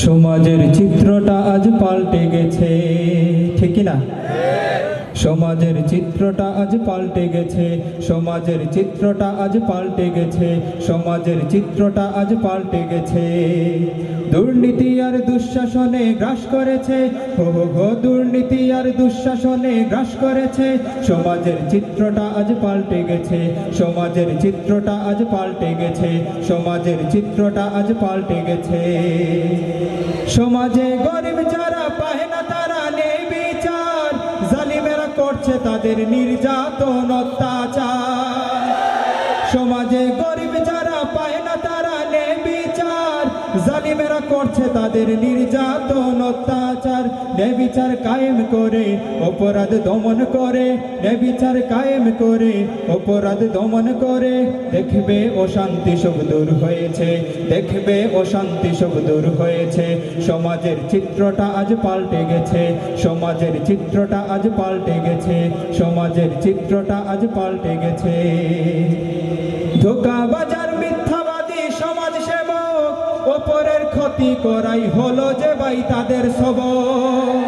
সমাজের চিত্রটা আজ পাল্টে গেছে, ঠিক কি না? সমাজের চিত্রটা আজ পাল্টে গেছে, সমাজের চিত্রটা আজ পাল্টে গেছে, সমাজের চিত্রটা আজ পাল্টে গেছে। দুর্নীতি আর দুঃশাসনে গ্রাস করেছে, হো হো হো, দুর্নীতি আর দুঃশাসনে গ্রাস করেছে। সমাজের চিত্রটা আজ পাল্টে গেছে, সমাজের চিত্রটা আজ পাল্টে গেছে, সমাজের চিত্রটা আজ পাল্টে গেছে। সমাজে গরিব যারা পায় না তারা নেই বিচার, জালিমেরা করছে তাদের নির্যাতন অত্যাচার। সমাজে গরিব যারা পায় না তারা নেই বিচার, জালিমেরা করছে তাদের নির্যাতন অত্যাচার। ন্যায়বিচার কায়েম করে অপরাধ দমন করে, ন্যায়বিচার কায়েম করে অপরাধ দমন করে। দেখবে অশান্তি সব দূর হয়েছে, দেখবে অশান্তি সব দূর হয়েছে। সমাজের চিত্রটা আজ পাল্টে গেছে, সমাজের চিত্রটা আজ পাল্টে গেছে, সমাজের চিত্রটা আজ পাল্টে গেছে। ধোঁকাবাজার মিথ্যাবাদী সমাজ সেবক, অপরের ক্ষতি করাই হলো যে ভাই তাদের সবক।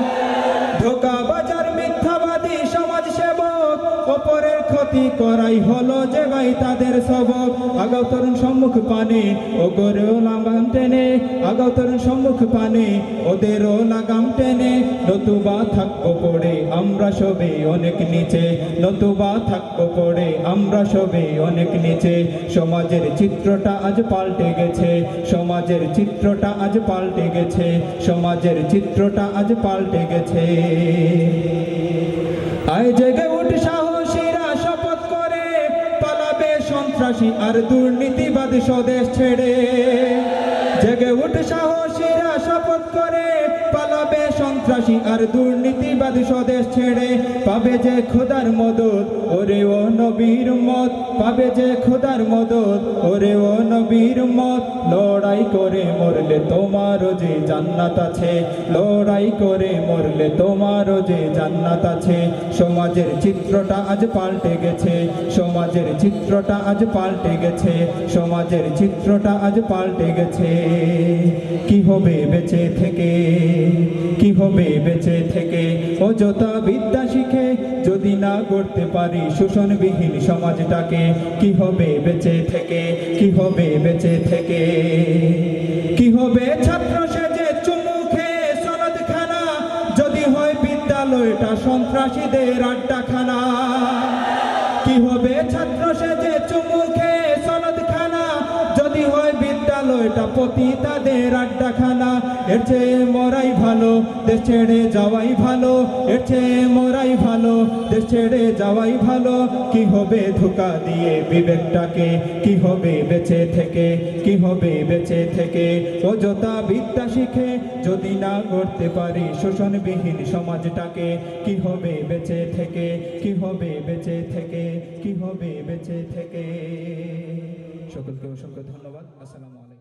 ধোঁকাবাজার মিথ্যাবাদী সমাজ সেবক, অপরের ক্ষতি করাই হলো যে ভাই তাদের সবক। আগাও তরুণ সম্মুখ পানে ওগরেও লাগাম টেনে, আগাও তরুণ সম্মুখ পানে ওদেরও লাগাম টেনে। নতুবা থাকবো পড়ে আমরা সবে অনেক নিচে, নতুবা থাকবো পড়ে আমরা সবে অনেক নিচে। সমাজের চিত্রটা আজ পাল্টে গেছে, সমাজের চিত্রটা আজ পাল্টে গেছে, সমাজের চিত্রটা আজ পাল্টে গেছে। আয় জেগে উঠ সাহসীরা শপথ করে, পালাবে সন্ত্রাসী আর দুর্নীতিবাদ স্বদেশ ছেড়ে। জেগে উঠ সাহসীরা শপথ করে, পালাবে সন্ত্রাসী আর দুর্নীতিবাদ স্বদেশ ছেড়ে। পাবে যে খোদার মদদ ওরে ও নবীর মত, পাবে যে খোদার মদদ ওরে ও নবীর মত। লড়াই করে মরলে তোমারও যে জান্নাত আছে, লড়াই করে মরলে তোমারও যে জান্নাত আছে। সমাজের চিত্রটা আজ পাল্টে গেছে, সমাজের চিত্রটা আজ পাল্টে গেছে, সমাজের চিত্রটা আজ পাল্টে গেছে। কি হবে বেঁচে থেকে, কি হবে বেঁচে থেকে অযথা বিদ্যা শিখে, যদি না করতে পারি শোষণবিহীন সমাজটাকে। কি হবে বেঁচে থেকে, কি হবে বেঁচে থেকে। কি হবে ছাত্র সেজে চুমু খেয়ে সনদখানা, যদি হয় বিদ্যালয়টা সন্ত্রাসীদের আড্ডাখানা। কি হবে ছাত্র সেজে চুমু খেয়ে সনদখানা, যদি হয় বিদ্যালয়টা পতিতাদের আড্ডাখানা। এর চেয়ে মরাই ভালো, দেশ ছেড়ে যাওয়াই ভালো, এর চেয়ে মরাই ভালো, দেশ ছেড়ে যাওয়াই ভালো। কি হবে ধোঁকা দিয়ে বিবেকটাকে, কি হবে বেঁচে থেকে, কি হবে বেঁচে থেকে অযথা বিদ্যা শিখে, যদি না করতে পারি শোষণবিহীন সমাজটাকে। কি হবে বেঁচে থেকে, কি হবে বেঁচে থেকে, কি হবে বেঁচে থেকে। সকলকে অসংখ্য ধন্যবাদ। আসসালামু আলাইকুম।